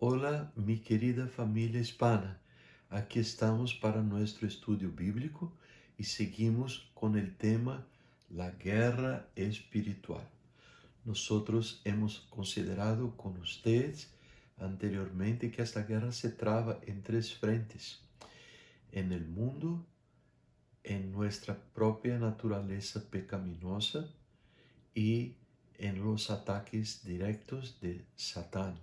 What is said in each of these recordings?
Hola, mi querida familia hispana. Aquí estamos para nuestro estudio bíblico y seguimos con el tema la guerra espiritual. Nosotros hemos considerado con ustedes anteriormente que esta guerra se traba en tres frentes: en el mundo, en nuestra propia naturaleza pecaminosa y en los ataques directos de Satán.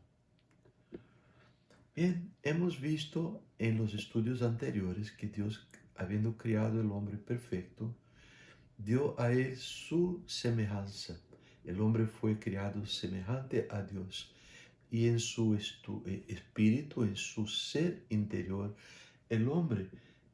Bien, hemos visto en los estudios anteriores que Dios, habiendo creado el hombre perfecto, dio a él su semejanza. El hombre fue creado semejante a Dios y en su espíritu, en su ser interior, el hombre,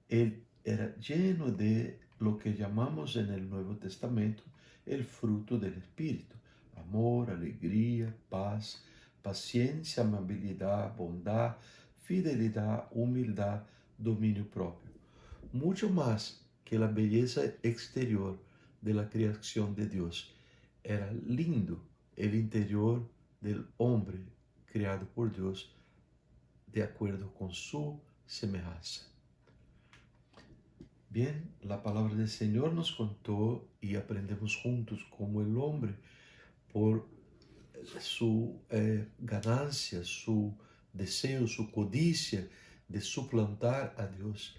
él era lleno de lo que llamamos en el Nuevo Testamento el fruto del Espíritu: amor, alegría, paz, paciencia, amabilidad, bondad, fidelidad, humildad, dominio propio. Mucho más que la belleza exterior de la creación de Dios. Era lindo el interior del hombre creado por Dios de acuerdo con su semejanza. Bien, la palabra del Señor nos contó y aprendemos juntos cómo el hombre, por su ganancia, su deseo, su codicia de suplantar a Dios,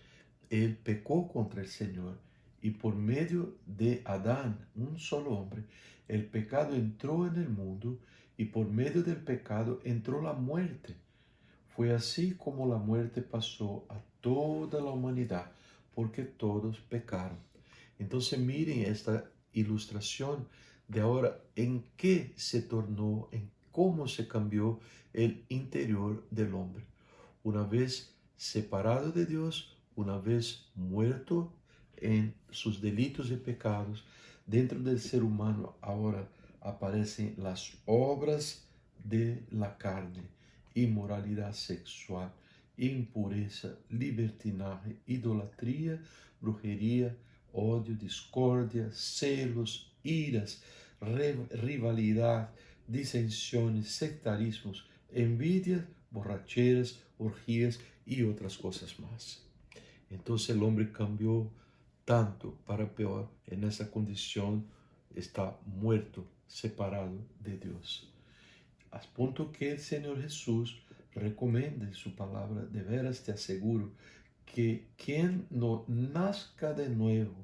él pecó contra el Señor, y por medio de Adán, un solo hombre, el pecado entró en el mundo, y por medio del pecado entró la muerte. Fue así como la muerte pasó a toda la humanidad, porque todos pecaron. Entonces miren esta ilustración de ahora en qué se tornó, en cómo se cambió el interior del hombre. Una vez separado de Dios, una vez muerto en sus delitos y pecados, dentro del ser humano ahora aparecen las obras de la carne: inmoralidad sexual, impureza, libertinaje, idolatría, brujería, odio, discordia, celos, iras, rivalidad, disensiones, sectarismos, envidias, borracheras, orgías y otras cosas más. Entonces el hombre cambió tanto para peor. En esa condición está muerto, separado de Dios. A punto que el Señor Jesús recomienda en su palabra: de veras te aseguro que quien no nazca de nuevo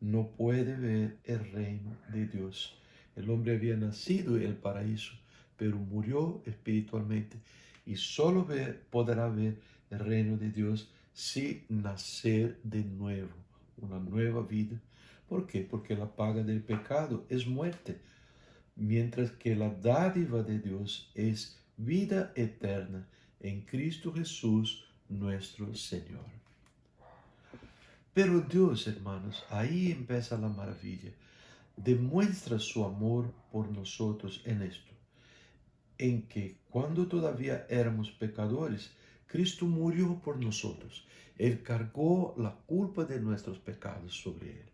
no puede ver el reino de Dios. El hombre había nacido en el paraíso, pero murió espiritualmente, y solo podrá ver el reino de Dios si nacer de nuevo, una nueva vida. ¿Por qué? Porque la paga del pecado es muerte, mientras que la dádiva de Dios es vida eterna en Cristo Jesús nuestro Señor. Pero Dios, hermanos, ahí empieza la maravilla, demuestra su amor por nosotros en esto: en que cuando todavía éramos pecadores, Cristo murió por nosotros. Él cargó la culpa de nuestros pecados sobre él.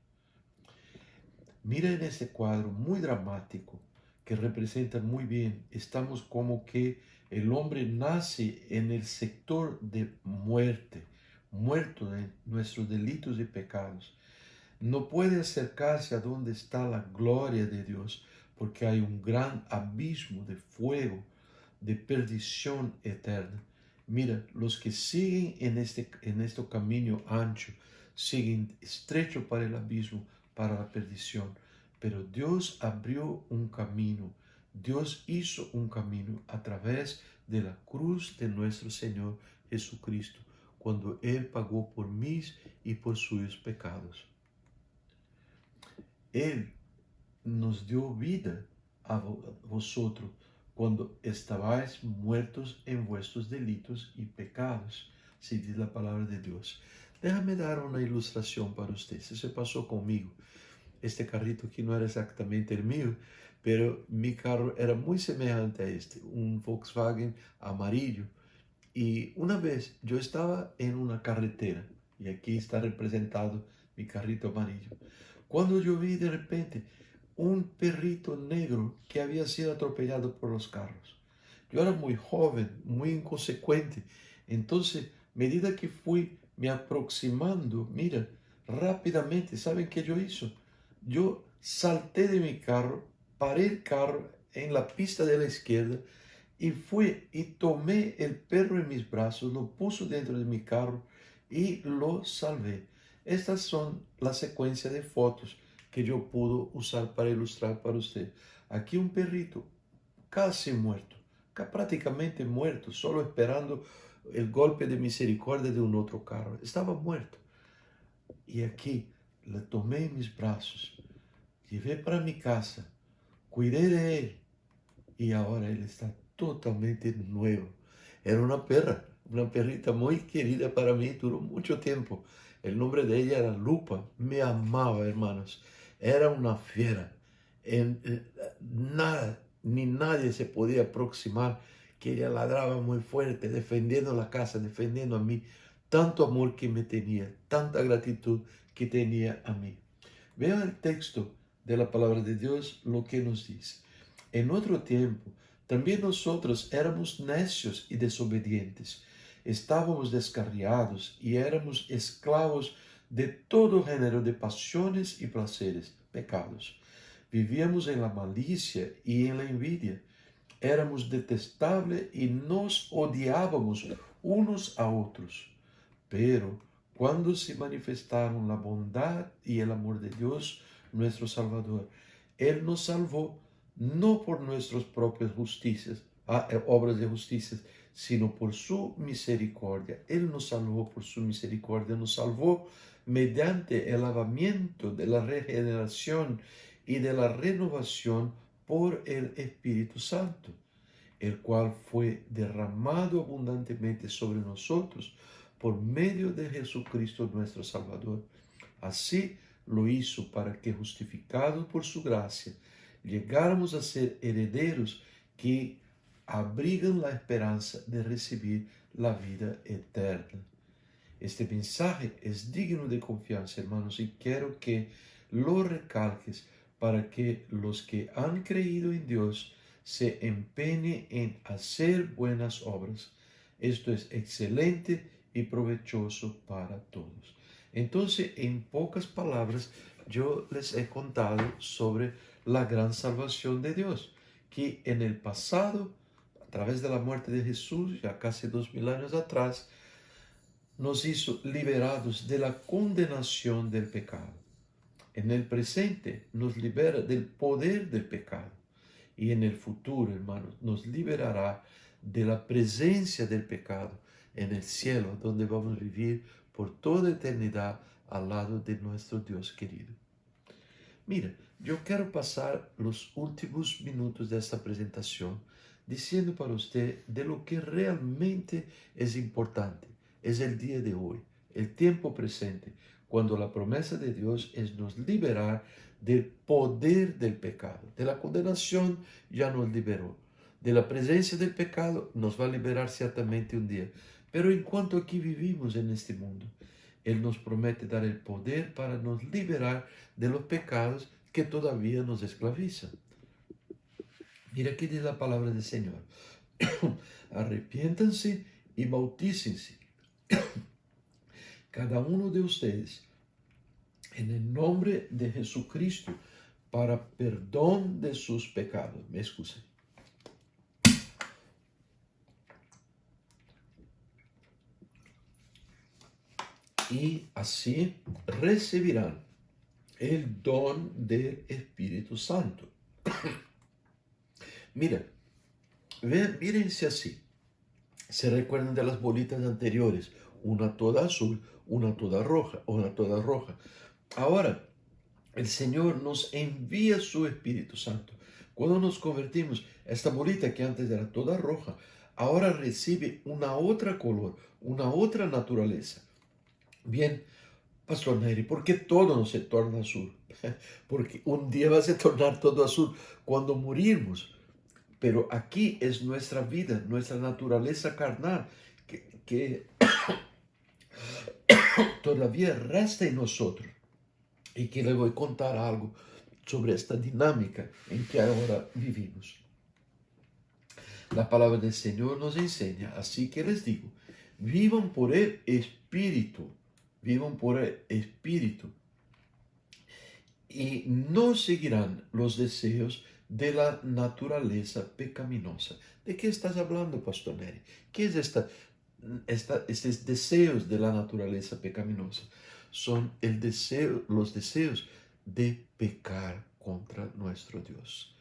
Mira en este cuadro muy dramático que representa muy bien, estamos como que el hombre nace en el sector de muerte, muerto de nuestros delitos y pecados. No puede acercarse a donde está la gloria de Dios, porque hay un gran abismo de fuego, de perdición eterna. Mira, los que siguen en este camino ancho, siguen estrecho para el abismo, para la perdición. Pero Dios abrió un camino, Dios hizo un camino a través de la cruz de nuestro Señor Jesucristo, cuando Él pagó por mis y por suyos pecados. Él nos dio vida a vosotros cuando estabais muertos en vuestros delitos y pecados, si dice la palabra de Dios. Déjame dar una ilustración para usted. Eso se pasó conmigo. Este carrito aquí no era exactamente el mío, pero mi carro era muy semejante a este, un Volkswagen amarillo. Y una vez yo estaba en una carretera, y aquí está representado mi carrito amarillo, cuando yo vi de repente un perrito negro que había sido atropellado por los carros. Yo era muy joven, muy inconsecuente. Entonces, medida que fui me aproximando, mira, rápidamente, ¿saben qué yo hizo? Yo salté de mi carro, paré el carro en la pista de la izquierda y fui y tomé el perro en mis brazos, lo puse dentro de mi carro y lo salvé. Estas son la secuencia de fotos que yo puedo usar para ilustrar para usted. Aquí un perrito casi muerto, prácticamente muerto, solo esperando el golpe de misericordia de un otro carro. Estaba muerto. Y aquí le tomé en mis brazos, llevé para mi casa, cuidé de él y ahora él está totalmente nuevo. Era una perra, una perrita muy querida para mí, duró mucho tiempo. El nombre de ella era Lupa, me amaba, hermanos. Era una fiera. Nada, ni nadie se podía aproximar, que ella ladraba muy fuerte, defendiendo la casa, defendiendo a mí. Tanto amor que me tenía, tanta gratitud que tenía a mí. Vean el texto de la palabra de Dios, lo que nos dice. En otro tiempo, también nosotros éramos necios y desobedientes. Estábamos descarriados y éramos esclavos de todo género de pasiones y placeres, pecados. Vivíamos en la malicia y en la envidia. Éramos detestables y nos odiábamos unos a otros. Pero cuando se manifestaron la bondad y el amor de Dios, nuestro Salvador, Él nos salvó no por nuestras propias justicias, obras de justicia, sino por su misericordia. Él nos salvó por su misericordia, nos salvó mediante el lavamiento de la regeneración y de la renovación por el Espíritu Santo, el cual fue derramado abundantemente sobre nosotros por medio de Jesucristo nuestro Salvador. Así lo hizo para que, justificados por su gracia, llegáramos a ser herederos que abrigan la esperanza de recibir la vida eterna. Este mensaje es digno de confianza, hermanos, y quiero que lo recalques para que los que han creído en Dios se empeñen en hacer buenas obras. Esto es excelente y provechoso para todos. Entonces, en pocas palabras, yo les he contado sobre la gran salvación de Dios, que en el pasado, a través de la muerte de Jesús, ya casi 2000 años atrás, nos hizo liberados de la condenación del pecado. En el presente nos libera del poder del pecado. Y en el futuro, hermanos, nos liberará de la presencia del pecado en el cielo, donde vamos a vivir por toda eternidad al lado de nuestro Dios querido. Mira, yo quiero pasar los últimos minutos de esta presentación diciendo para usted de lo que realmente es importante. Es el día de hoy, el tiempo presente, cuando la promesa de Dios es nos liberar del poder del pecado. De la condenación ya nos liberó. De la presencia del pecado nos va a liberar ciertamente un día. Pero en cuanto aquí vivimos en este mundo, Él nos promete dar el poder para nos liberar de los pecados que todavía nos esclavizan. Mira aquí dice la palabra del Señor. Arrepiéntanse y bautícense cada uno de ustedes en el nombre de Jesucristo para perdón de sus pecados. Me excusé. Y así recibirán el don del Espíritu Santo. Mira, mírense así. Se recuerdan de las bolitas anteriores, una toda azul, una toda roja, una toda roja. Ahora, el Señor nos envía su Espíritu Santo. Cuando nos convertimos, esta bolita que antes era toda roja, ahora recibe una otra color, una otra naturaleza. Bien, Pastor Neri, ¿por qué todo no se torna azul? Porque un día va a se tornar todo azul cuando morimos. Pero aquí es nuestra vida, nuestra naturaleza carnal, que todavía resta en nosotros. Y que le voy a contar algo sobre esta dinámica en que ahora vivimos. La palabra del Señor nos enseña, así que les digo, vivan por el Espíritu, vivan por el Espíritu y no seguirán los deseos de la naturaleza pecaminosa. ¿De qué estás hablando, Pastor Neri? ¿Qué es estos deseos de la naturaleza pecaminosa? Son los deseos de pecar contra nuestro Dios.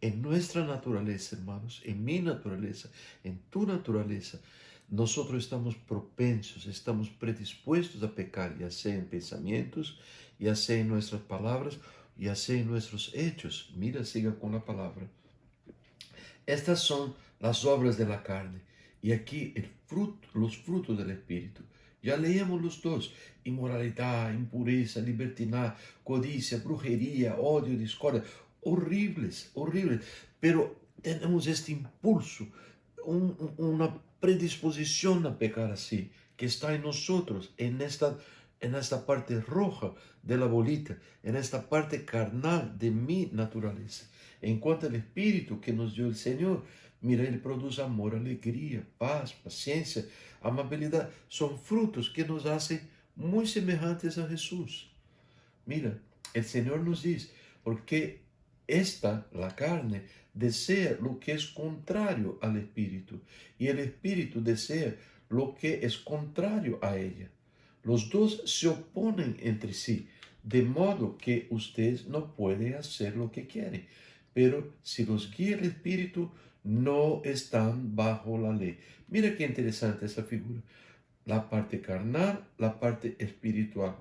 En nuestra naturaleza, hermanos, en mi naturaleza, en tu naturaleza, nosotros estamos propensos, estamos predispuestos a pecar, ya sea en pensamientos, ya sea en nuestras palabras, ya sea en nuestros hechos. Mira, siga con la palabra. Estas son las obras de la carne. Y aquí los frutos del Espíritu. Ya leíamos los dos: inmoralidad, impureza, libertinaje, codicia, brujería, odio, discordia. Horribles, horribles. Pero tenemos este impulso, una predisposición a pecar así, que está en nosotros, en esta parte roja de la bolita, en esta parte carnal de mi naturaleza. En cuanto al Espíritu que nos dio el Señor, mira, Él produce amor, alegría, paz, paciencia, amabilidad. Son frutos que nos hacen muy semejantes a Jesús. Mira, el Señor nos dice, porque la carne, desea lo que es contrario al Espíritu, y el Espíritu desea lo que es contrario a ella. Los dos se oponen entre sí, de modo que ustedes no pueden hacer lo que quieren. Pero si los guía el Espíritu, no están bajo la ley. Mira qué interesante esa figura. La parte carnal, la parte espiritual.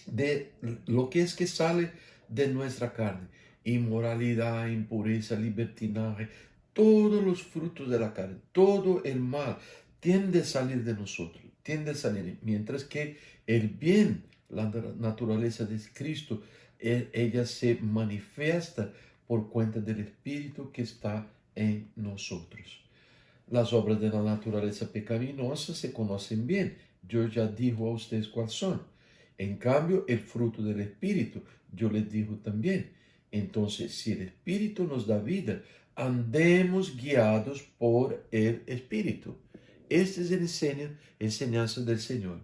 De lo que es que sale de nuestra carne: inmoralidad, impureza, libertinaje, todos los frutos de la carne, todo el mal tiende a salir de nosotros, tiende a salir, mientras que el bien, la naturaleza de Cristo, ella se manifiesta por cuenta del Espíritu que está en nosotros. Las obras de la naturaleza pecaminosa se conocen bien. Yo ya dijo a ustedes cuáles son. En cambio, el fruto del Espíritu, yo les digo también. Entonces, si el Espíritu nos da vida, andemos guiados por el Espíritu. Esta es la enseñanza del Señor.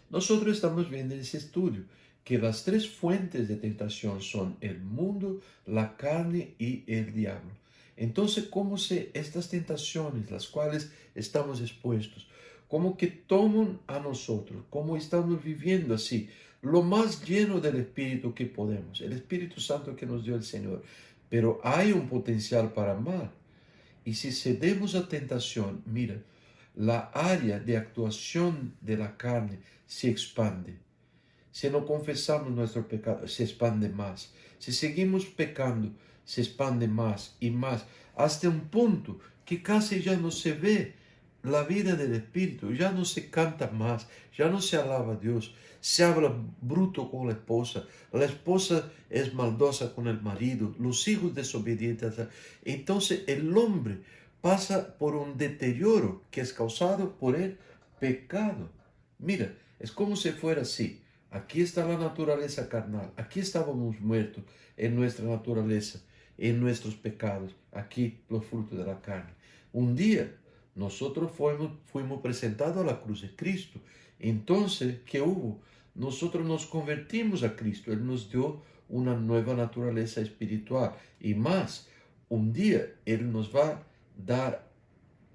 Nosotros estamos viendo en ese estudio que las tres fuentes de tentación son el mundo, la carne y el diablo. Entonces, ¿cómo estas tentaciones, las cuales estamos expuestos, como que toman a nosotros, cómo estamos viviendo así, lo más lleno del Espíritu que podemos, el Espíritu Santo que nos dio el Señor? Pero hay un potencial para mal. Y si cedemos a tentación, mira, la área de actuación de la carne se expande. Si no confesamos nuestro pecado, se expande más. Si seguimos pecando, se expande más y más, hasta un punto que casi ya no se ve la vida del Espíritu, ya no se canta más, ya no se alaba a Dios, se habla bruto con la esposa es maldosa con el marido, los hijos desobedientes. Entonces el hombre pasa por un deterioro que es causado por el pecado. Mira, es como si fuera así. Aquí está la naturaleza carnal, aquí estábamos muertos en nuestra naturaleza, en nuestros pecados, aquí los frutos de la carne. Un día nosotros fuimos presentados a la cruz de Cristo. Entonces, ¿qué hubo? Nosotros nos convertimos a Cristo. Él nos dio una nueva naturaleza espiritual. Y más, un día Él nos va a dar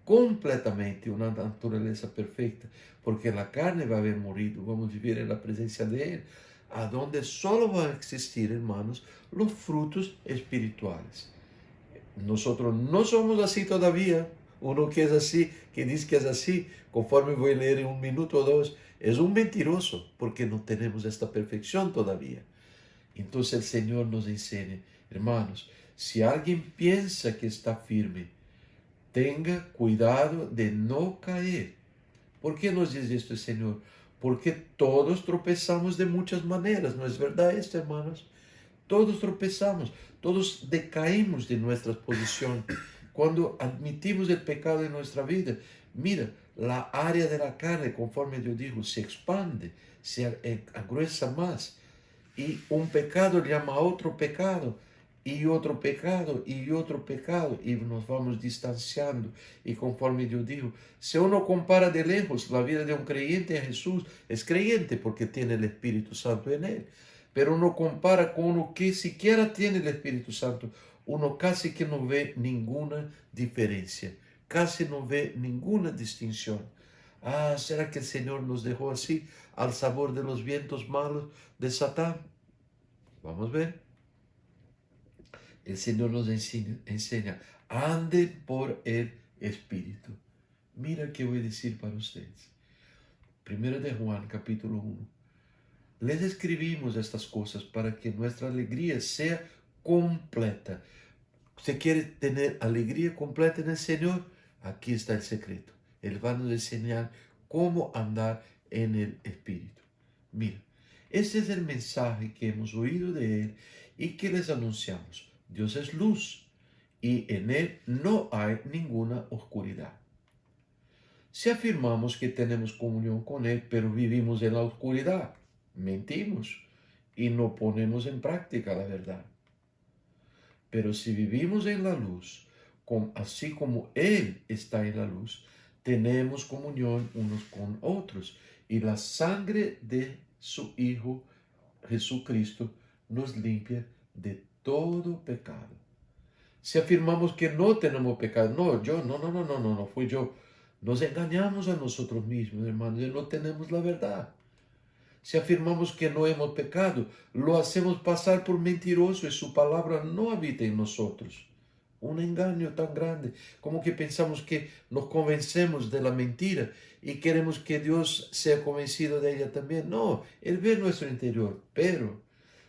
completamente una naturaleza perfecta, porque la carne va a haber morido, vamos a vivir en la presencia de Él, a donde solo van a existir, hermanos, los frutos espirituales. Nosotros no somos así todavía. Uno que es así, que dice que es así, conforme voy a leer en un minuto o dos, es un mentiroso, porque no tenemos esta perfección todavía. Entonces el Señor nos enseña, hermanos, si alguien piensa que está firme, tenga cuidado de no caer. ¿Por qué nos dice esto el Señor? Porque todos tropezamos de muchas maneras, ¿no es verdad esto, hermanos? Todos tropezamos, todos decaímos de nuestra posición. Cuando admitimos el pecado en nuestra vida, mira, la área de la carne, conforme yo digo, se expande, se agruesa más. Y un pecado llama a otro pecado. y otro pecado, y nos vamos distanciando. Y conforme Dios dijo, si uno compara de lejos la vida de un creyente a Jesús, es creyente porque tiene el Espíritu Santo en él. Pero uno compara con uno que siquiera tiene el Espíritu Santo, uno casi que no ve ninguna diferencia, casi no ve ninguna distinción. Ah, ¿será que el Señor nos dejó así, al sabor de los vientos malos de Satán? Vamos a ver. El Señor nos enseña, ande por el Espíritu. Mira qué voy a decir para ustedes. Primero de Juan, capítulo 1. Les escribimos estas cosas para que nuestra alegría sea completa. ¿Usted quiere tener alegría completa en el Señor? Aquí está el secreto. Él va a nos enseñar cómo andar en el Espíritu. Mira, este es el mensaje que hemos oído de Él y que les anunciamos. Dios es luz y en Él no hay ninguna oscuridad. Si afirmamos que tenemos comunión con Él, pero vivimos en la oscuridad, mentimos y no ponemos en práctica la verdad. Pero si vivimos en la luz, así como Él está en la luz, tenemos comunión unos con otros. Y la sangre de su Hijo Jesucristo nos limpia de todo pecado. Si afirmamos que no tenemos pecado, no fui yo. Nos engañamos a nosotros mismos, hermanos, y no tenemos la verdad. Si afirmamos que no hemos pecado, lo hacemos pasar por mentiroso y su palabra no habita en nosotros. Un engaño tan grande, como que pensamos que nos convencemos de la mentira y queremos que Dios sea convencido de ella también. No, Él ve nuestro interior, pero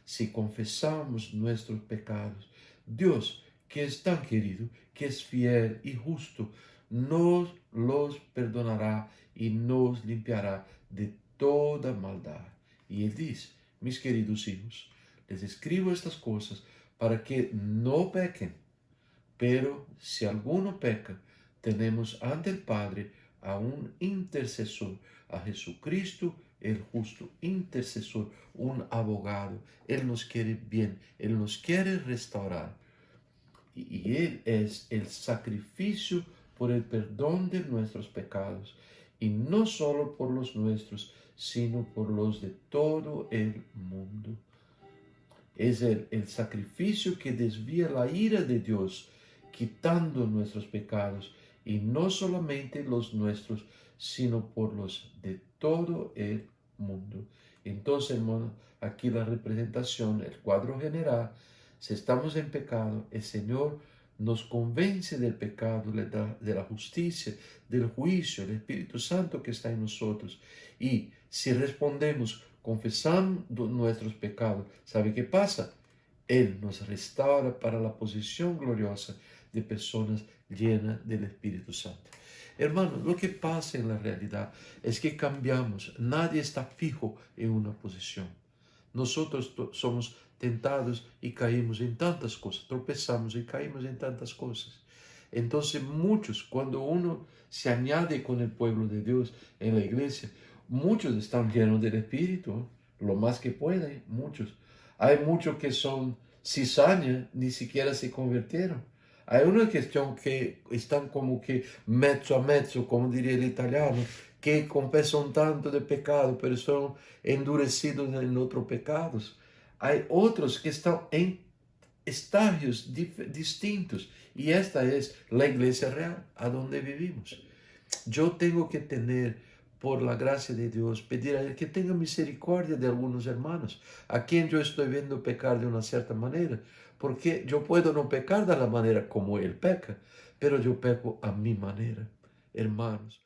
si confesamos nuestros pecados, Dios, que es tan querido, que es fiel y justo, nos los perdonará y nos limpiará de toda maldad. Y Él dice, mis queridos hijos, les escribo estas cosas para que no pequen. Pero si alguno peca, tenemos ante el Padre a un intercesor, a Jesucristo el justo, intercesor, un abogado. Él nos quiere bien, Él nos quiere restaurar. Y Él es el sacrificio por el perdón de nuestros pecados, y no solo por los nuestros, sino por los de todo el mundo. Es el sacrificio que desvía la ira de Dios, quitando nuestros pecados, y no solamente los nuestros, sino por los de todo el mundo. Entonces, hermano, aquí la representación, el cuadro general, si estamos en pecado, el Señor nos convence del pecado, de la justicia, del juicio, el Espíritu Santo que está en nosotros. Y si respondemos confesando nuestros pecados, ¿sabe qué pasa? Él nos restaura para la posición gloriosa de personas llenas del Espíritu Santo. Hermanos, lo que pasa en la realidad es que cambiamos. Nadie está fijo en una posición. Nosotros somos tentados y caímos en tantas cosas, tropezamos y caímos en tantas cosas. Entonces muchos, cuando uno se añade con el pueblo de Dios en la iglesia, muchos están llenos del Espíritu, lo más que pueden, muchos. Hay muchos que son cizaña, ni siquiera se convirtieron. Hay una cuestión que están como que mezzo a mezzo, como diría el italiano, que confesan tanto de pecado, pero son endurecidos en otros pecados. Hay otros que están en estadios distintos, y esta es la iglesia real, a donde vivimos. Yo tengo que tener, por la gracia de Dios, pedir a Él que tenga misericordia de algunos hermanos, a quien yo estoy viendo pecar de una cierta manera, porque yo puedo no pecar de la manera como Él peca, pero yo peco a mi manera, hermanos.